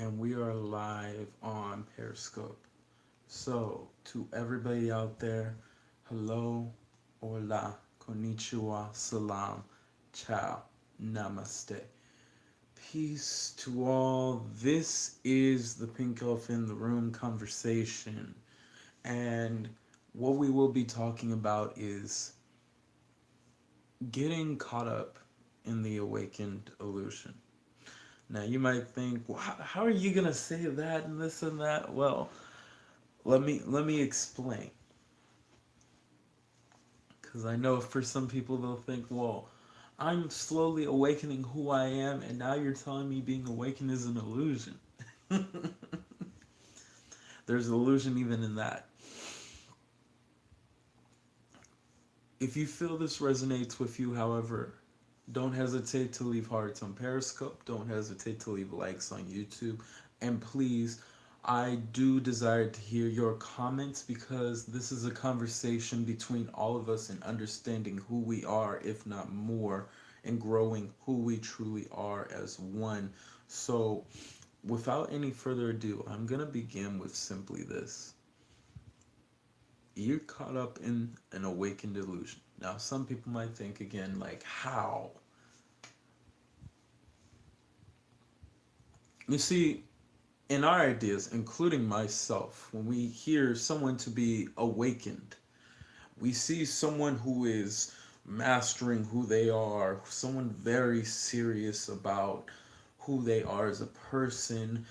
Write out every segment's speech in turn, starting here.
and we are live on Periscope. So, to everybody out there, hello, hola, Konnichiwa, Salaam, Ciao Namaste. Peace to all. This is the Pink Elf in the Room conversation, and what we will be talking about is getting caught up in the awakened illusion. Now you might think, well, how are you gonna say that and this and that? Well, let me explain, because I know for some people they'll think, well, I'm slowly awakening who I am, and now you're telling me being awakened is an illusion. There's an illusion even in that. If you feel this resonates with you, however, don't hesitate to leave hearts on Periscope. Don't hesitate to leave likes on YouTube. And please, I do desire to hear your comments because this is a conversation between all of us in understanding who we are, if not more, and growing who we truly are as one. So, without any further ado, I'm going to begin with simply this. You're caught up in an awakened illusion. Now, some people might think again, like, how? You see, in our ideas, including myself, when we hear someone to be awakened, we see someone who is mastering who they are, someone very serious about who they are as a person,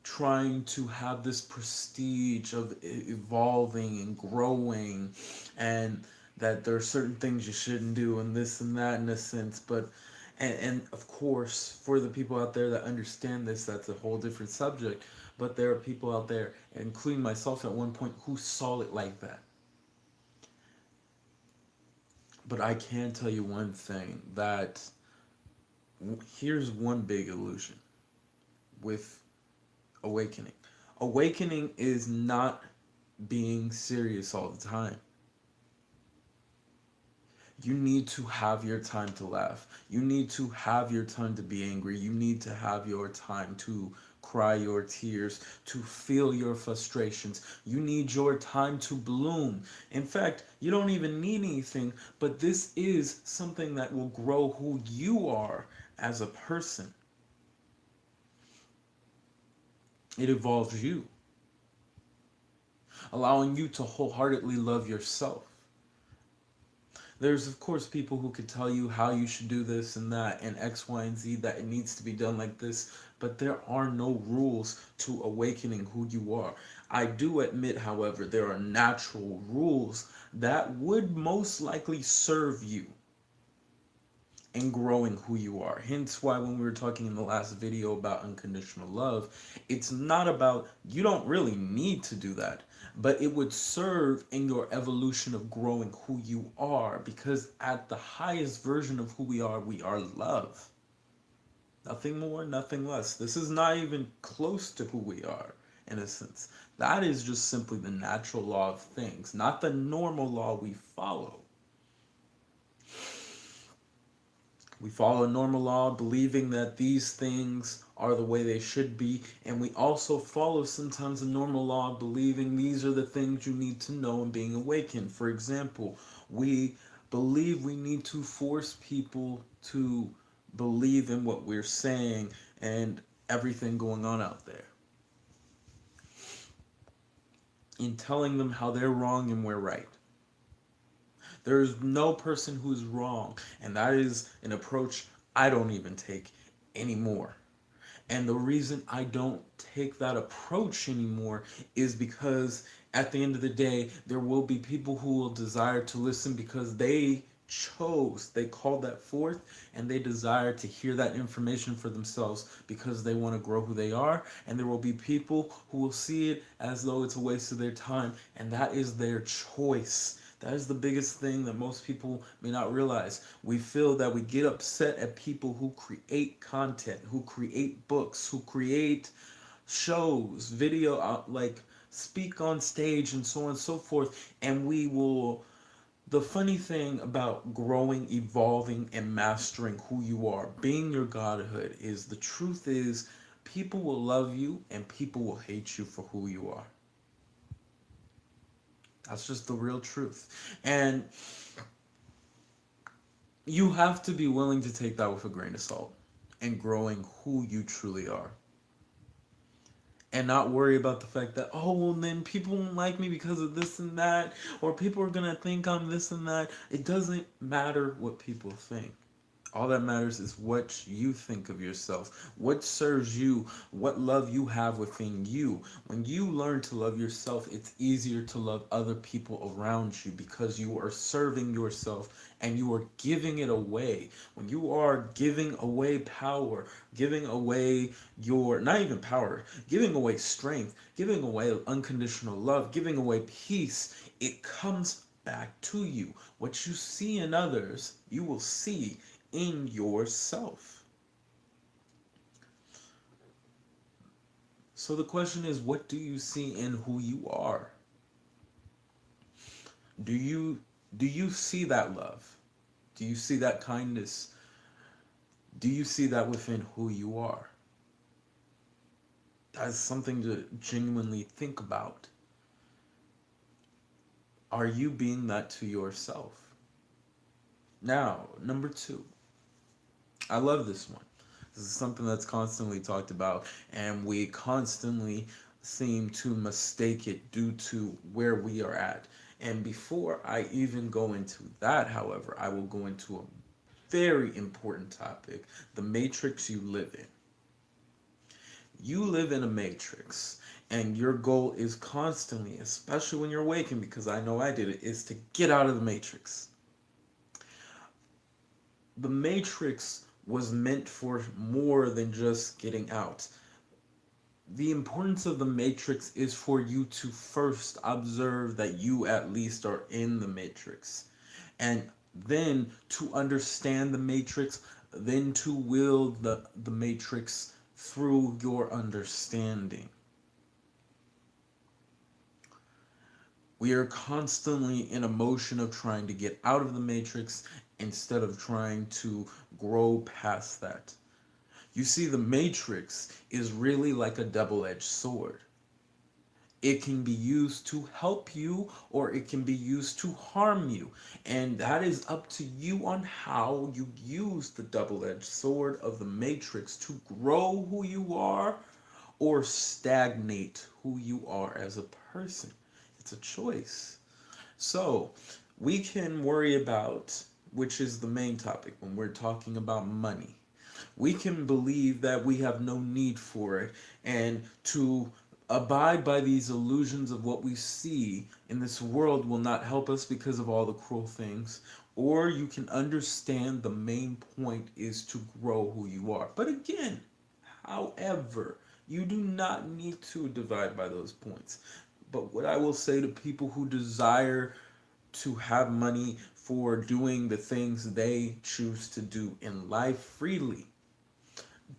trying to have this prestige of evolving and growing, and that there are certain things you shouldn't do and this and that in a sense. But and of course, for the people out there that understand this, that's a whole different subject. But there are people out there, including myself at one point, who saw it like that. But I can tell you one thing, that here's one big illusion with awakening. Awakening is not being serious all the time. You need to have your time to laugh. You need to have your time to be angry. You need to have your time to cry your tears, to feel your frustrations. You need your time to bloom. In fact, you don't even need anything, but this is something that will grow who you are as a person. It evolves you, allowing you to wholeheartedly love yourself. There's, of course, people who could tell you how you should do this and that and X, Y, and Z, that it needs to be done like this, but there are no rules to awakening who you are. I do admit, however, there are natural rules that would most likely serve you in growing who you are. Hence why when we were talking in the last video about unconditional love, it's not about, you don't really need to do that, but it would serve in your evolution of growing who you are, because at the highest version of who we are love. Nothing more, nothing less. This is not even close to who we are, in a sense. That is just simply the natural law of things, not the normal law we follow. We follow a normal law, believing that these things are the way they should be, and we also follow sometimes a normal law, believing these are the things you need to know and being awakened. For example, we believe we need to force people to believe in what we're saying and everything going on out there, in telling them how they're wrong and we're right. There is no person who's wrong, and that is an approach I don't even take anymore. And the reason I don't take that approach anymore is because at the end of the day, there will be people who will desire to listen because they called that forth, and they desire to hear that information for themselves because they want to grow who they are. And there will be people who will see it as though it's a waste of their time, and that is their choice. That is the biggest thing that most people may not realize. We feel that we get upset at people who create content, who create books, who create shows, video, like speak on stage and so on and so forth. And we will, the funny thing about growing, evolving, and mastering who you are, being your godhood, is the truth is People will love you and people will hate you for who you are. That's just the real truth. And you have to be willing to take that with a grain of salt and growing who you truly are. And not worry about the fact that, oh, well, then people won't like me because of this and that, or people are going to think I'm this and that. It doesn't matter what people think. All that matters is what you think of yourself, what serves you, what love you have within you. When you learn to love yourself, it's easier to love other people around you because you are serving yourself and you are giving it away. When you are giving away power, giving away your, not even power, giving away strength, giving away unconditional love, giving away peace, it comes back to you. What you see in others, you will see in yourself. So the question is, what do you see in who you are? Do you do you see that love? Do you see that kindness? Do you see that within who you are? That's something to genuinely think about. Are you being that to yourself? Now, number 2. I love this one. This is something that's constantly talked about, and we constantly seem to mistake it due to where we are at. And before I even go into that, however, I will go into a very important topic: the matrix you live in. You live in a matrix, and your goal is constantly, especially when you're waking, because I know I did it, is to get out of the matrix. The matrix was meant for more than just getting out. The importance of the matrix is for you to first observe that you at least are in the matrix, and then to understand the matrix, then to wield the matrix through your understanding. We are constantly in a motion of trying to get out of the matrix instead of trying to grow past that. You see, the matrix is really like a double-edged sword. It can be used to help you or it can be used to harm you. And that is up to you on how you use the double-edged sword of the matrix to grow who you are or stagnate who you are as a person. It's a choice. So, we can worry about, which is the main topic when we're talking about money. We can believe that we have no need for it and to abide by these illusions of what we see in this world will not help us because of all the cruel things. Or you can understand the main point is to grow who you are. But again, however, you do not need to divide by those points. But what I will say to people who desire to have money for doing the things they choose to do in life freely,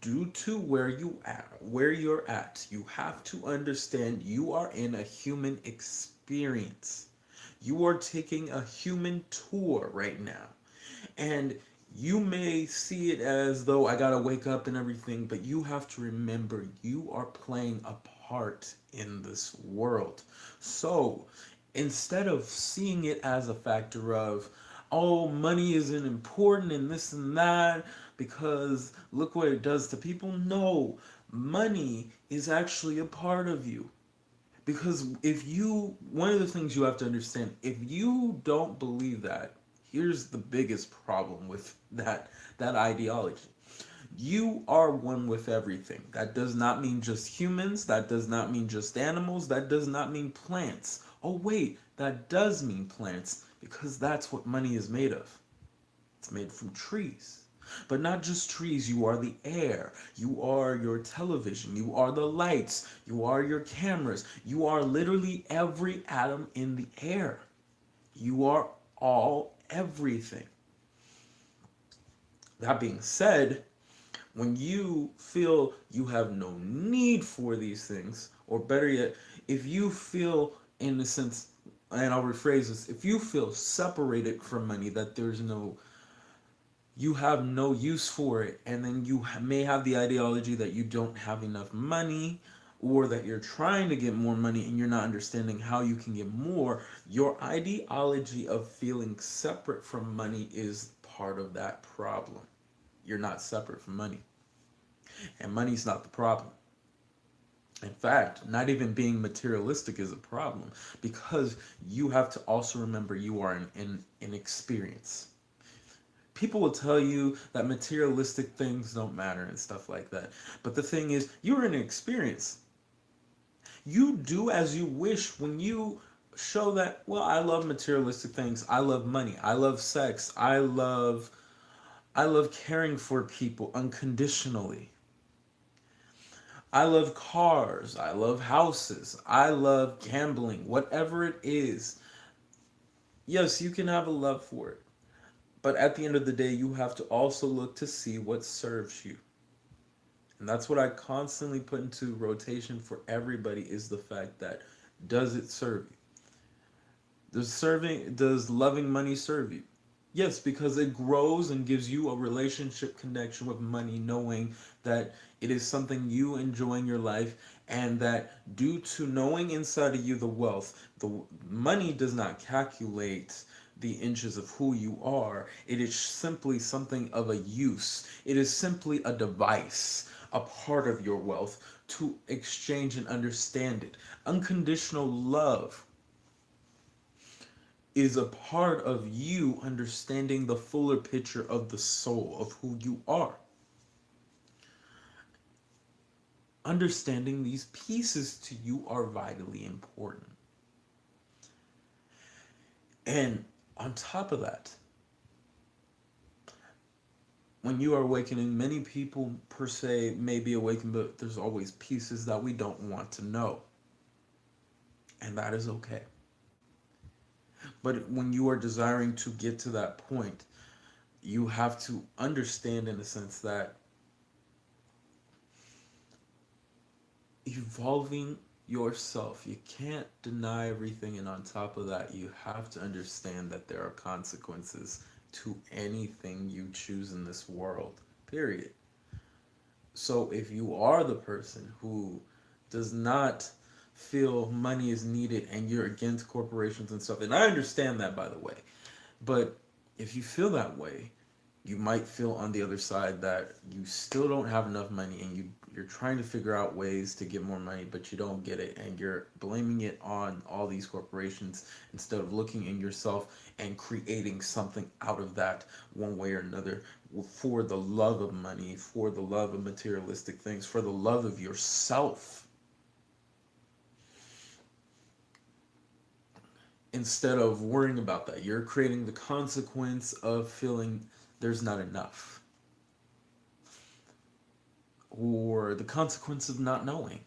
due to where you're at, you have to understand you are in a human experience. You are taking a human tour right now. And you may see it as though I gotta wake up and everything, but you have to remember you are playing a part in this world. So instead of seeing it as a factor of, oh, money isn't important and this and that because look what it does to people, no, money is actually a part of you. Because if you, one of the things you have to understand, if you don't believe that, here's the biggest problem with that ideology. You are one with everything. That does not mean just humans, that does not mean just animals, that does not mean plants. Oh wait, that does mean plants because that's what money is made of. It's made from trees. But not just trees, you are the air, you are your television, you are the lights, you are your cameras, you are literally every atom in the air. You are all everything. That being said, when you feel you have no need for these things, or better yet, if you feel, in a sense, and I'll rephrase this, if you feel separated from money, that there's no you have no use for it, and then you may have the ideology that you don't have enough money, or that you're trying to get more money and you're not understanding how you can get more. Your ideology of feeling separate from money is part of that problem. You're not separate from money, and money's not the problem. In fact, not even being materialistic is a problem, because you have to also remember you are in experience. People will tell you that materialistic things don't matter and stuff like that. But the thing is, you're in an experience. You do as you wish when you show that, well, I love materialistic things. I love money. I love sex. I love caring for people unconditionally. I love cars. I love houses. I love gambling. Whatever it is. Yes, you can have a love for it. But at the end of the day, you have to also look to see what serves you. And that's what I constantly put into rotation for everybody, is the fact that, does it serve you? Does loving money serve you? Yes, because it grows and gives you a relationship connection with money, knowing that it is something you enjoy in your life, and that due to knowing inside of you the wealth, the money does not calculate the inches of who you are. It is simply something of a use. It is simply a device, a part of your wealth to exchange and understand it. Unconditional love is a part of you understanding the fuller picture of the soul of who you are. Understanding these pieces to you are vitally important. And on top of that, when you are awakening, many people per se may be awakened, but there's always pieces that we don't want to know. And that is okay. But when you are desiring to get to that point, you have to understand in a sense that evolving yourself, you can't deny everything, and on top of that, you have to understand that there are consequences to anything you choose in this world, period. So if you are the person who does not feel money is needed and you're against corporations and stuff, and I understand that, by the way, but if you feel that way, you might feel on the other side that you still don't have enough money, and you're trying to figure out ways to get more money, but you don't get it, and you're blaming it on all these corporations instead of looking in yourself and creating something out of that one way or another, for the love of money, for the love of materialistic things, for the love of yourself, instead of worrying about that. You're creating the consequence of feeling there's not enough, or the consequence of not knowing,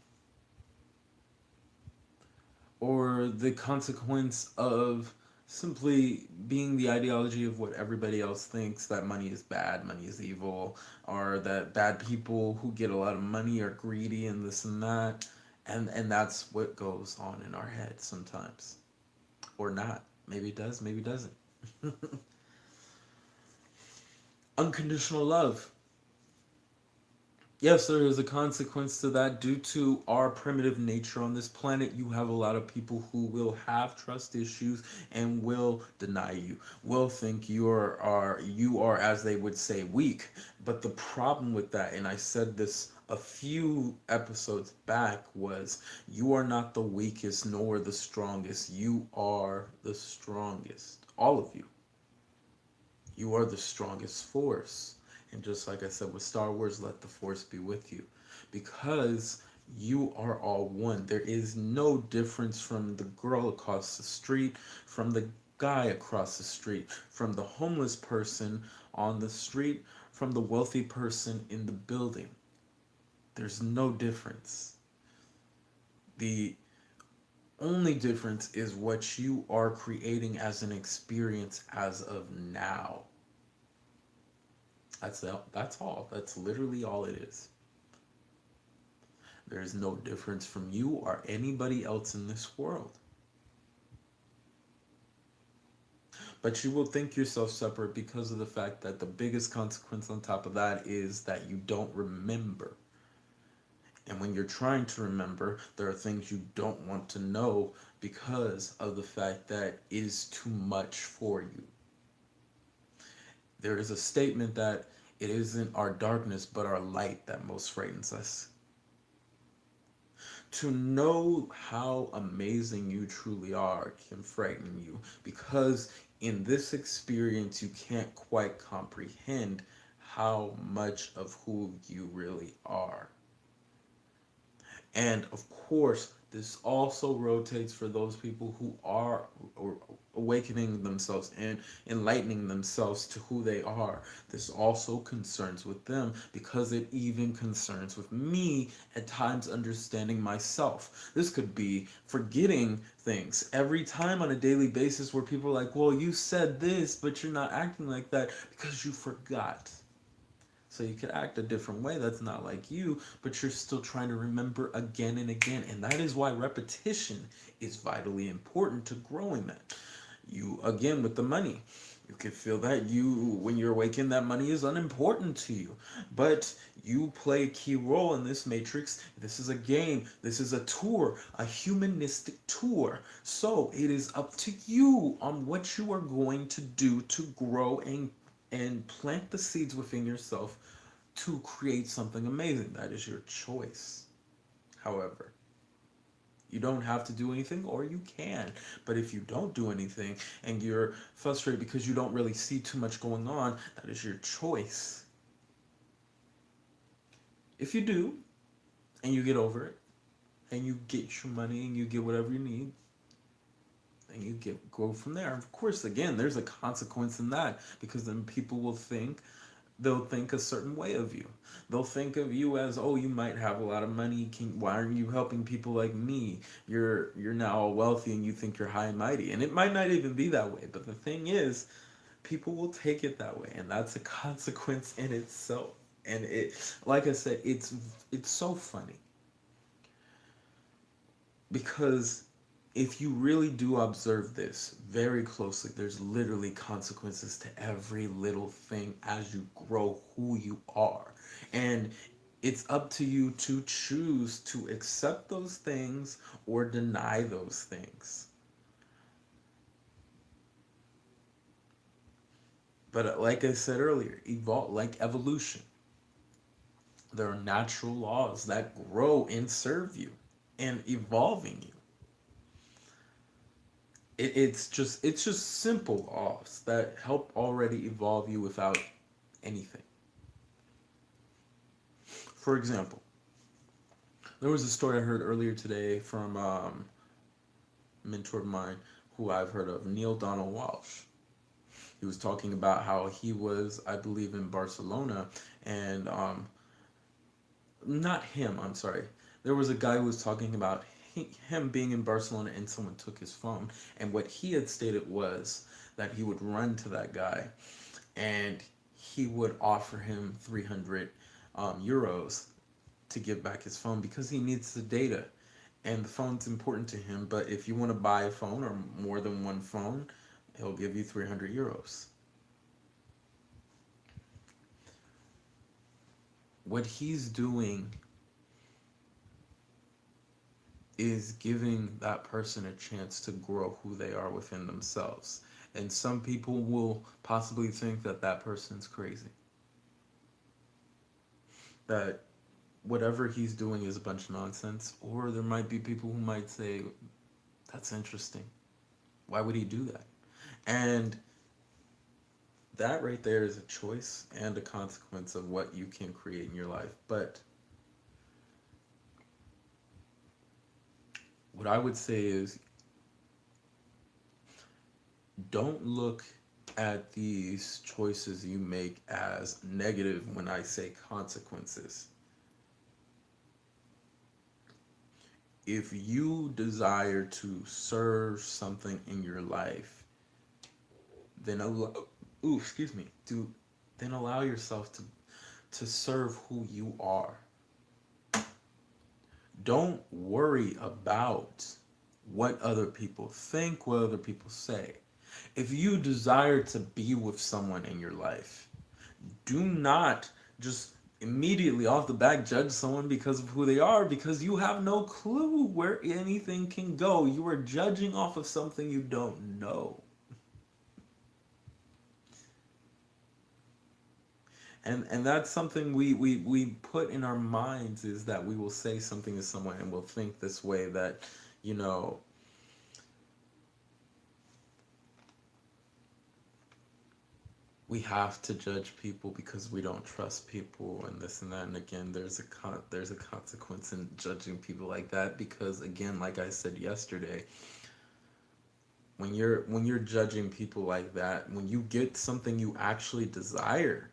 or the consequence of simply being the ideology of what everybody else thinks, that money is bad, money is evil, or that bad people who get a lot of money are greedy and this and that. And that's what goes on in our heads sometimes. Or not. Maybe it does, maybe it doesn't. Unconditional love. Yes, there is a consequence to that. Due to our primitive nature on this planet, you have a lot of people who will have trust issues and will deny you, will think you are, as they would say, weak. But the problem with that, and I said this a few episodes back, was you are not the weakest nor the strongest. You are the strongest. All of you. You are the strongest force. And just like I said with Star Wars, let the force be with you. Because you are all one. There is no difference from the girl across the street, from the guy across the street, from the homeless person on the street, from the wealthy person in the building. There's no difference. The only difference is what you are creating as an experience as of now. That's all. That's literally all it is. There is no difference from you or anybody else in this world. But you will think yourself separate because of the fact that the biggest consequence on top of that is that you don't remember. And when you're trying to remember, there are things you don't want to know because of the fact that it is too much for you. There is a statement that it isn't our darkness but our light that most frightens us. To know how amazing you truly are can frighten you because in this experience you can't quite comprehend how much of who you really are. And of course, this also rotates for those people who are awakening themselves and enlightening themselves to who they are. This also concerns with them because it even concerns with me at times understanding myself. This could be forgetting things every time on a daily basis where people are like, well, you said this, but you're not acting like that because you forgot. So you could act a different way that's not like you, but you're still trying to remember again and again. And that is why repetition is vitally important to growing that. You, again, with the money, you could feel that when you're awakened, that money is unimportant to you. But you play a key role in this matrix. This is a game. This is a tour, a humanistic tour. So it is up to you on what you are going to do to grow and plant the seeds within yourself to create something amazing. That is your choice. However, you don't have to do anything, or you can. But if you don't do anything and you're frustrated because you don't really see too much going on, that is your choice. If you do, and you get over it, and you get your money and you get whatever you need, and you go from there. Of course, again, there's a consequence in that because then people will think they'll think a certain way of you. They'll think of you as, oh, you might have a lot of money. Why aren't you helping people like me? You're now all wealthy and you think you're high and mighty. And it might not even be that way. But the thing is, people will take it that way, and that's a consequence in itself. And like I said, it's so funny because if you really do observe this very closely, there's literally consequences to every little thing as you grow who you are. And it's up to you to choose to accept those things or deny those things. But like I said earlier, evolve like evolution. There are natural laws that grow and serve you and evolving you. It's just simple laws that help already evolve you without anything. For example, there was a story I heard earlier today from a mentor of mine who I've heard of, Neil Donald Walsh. He was talking about how he was, I believe, in Barcelona, and not him. I'm sorry. There was a guy who was talking about him being in Barcelona, and someone took his phone, and what he had stated was that he would run to that guy and he would offer him 300 euros to give back his phone because he needs the data and the phone's important to him. But if you want to buy a phone or more than one phone, he'll give you 300 euros. What he's doing is giving that person a chance to grow who they are within themselves. And some people will possibly think that that person's crazy. That whatever he's doing is a bunch of nonsense. Or there might be people who might say, that's interesting. Why would he do that? And that right there is a choice and a consequence of what you can create in your life. But what I would say is don't look at these choices you make as negative when I say consequences. If you desire to serve something in your life, then excuse me, then allow yourself to serve who you are. Don't worry about what other people think, what other people say. If you desire to be with someone in your life, do not just immediately off the bat judge someone because of who they are, because you have no clue where anything can go. You are judging off of something you don't know. And that's something we put in our minds, is that we will say something to someone and we'll think this way, that, you know, we have to judge people because we don't trust people and this and that. And again, there's a consequence in judging people like that, because again, like I said yesterday, when you're judging people like that, when you get something you actually desire,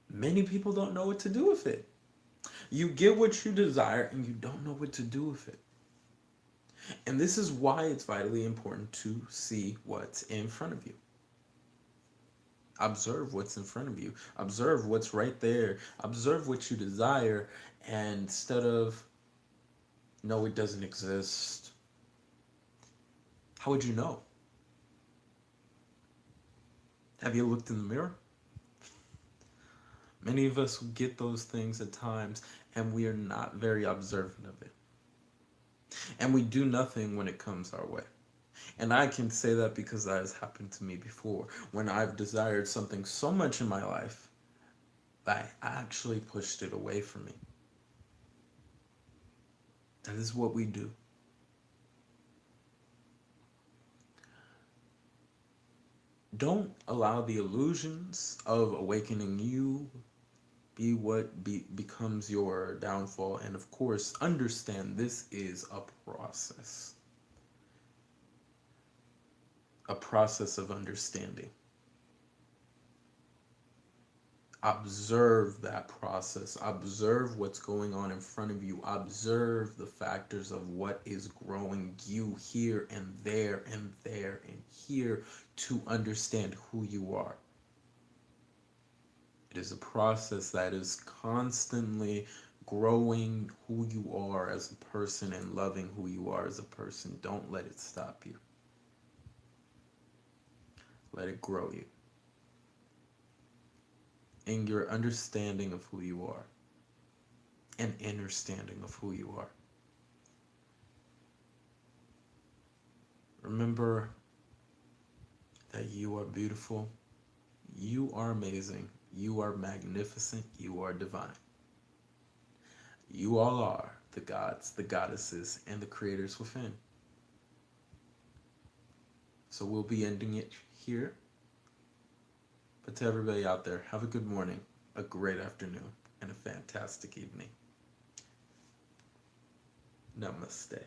many people don't know what to do with it. You get what you desire and you don't know what to do with it. And this is why it's vitally important to see what's in front of you. Observe what's in front of you. Observe what's right there. Observe what you desire. And instead of, no, it doesn't exist, how would you know? Have you looked in the mirror? Many of us get those things at times and we are not very observant of it. And we do nothing when it comes our way. And I can say that because that has happened to me before. When I've desired something so much in my life, that I actually pushed it away from me. That is what we do. Don't allow the illusions of awakening you be what becomes your downfall. And of course, understand this is a process of understanding. Observe that process. Observe what's going on in front of you. Observe the factors of what is growing you here and there and there and here, to understand who you are. It is a process that is constantly growing who you are as a person and loving who you are as a person. Don't let it stop you. Let it grow you in your understanding of who you are, and understanding of who you are. Remember that you are beautiful, you are amazing, you are magnificent, you are divine. You all are the gods, the goddesses, and the creators within. So we'll be ending it here. But to everybody out there, have a good morning, a great afternoon, and a fantastic evening. Namaste.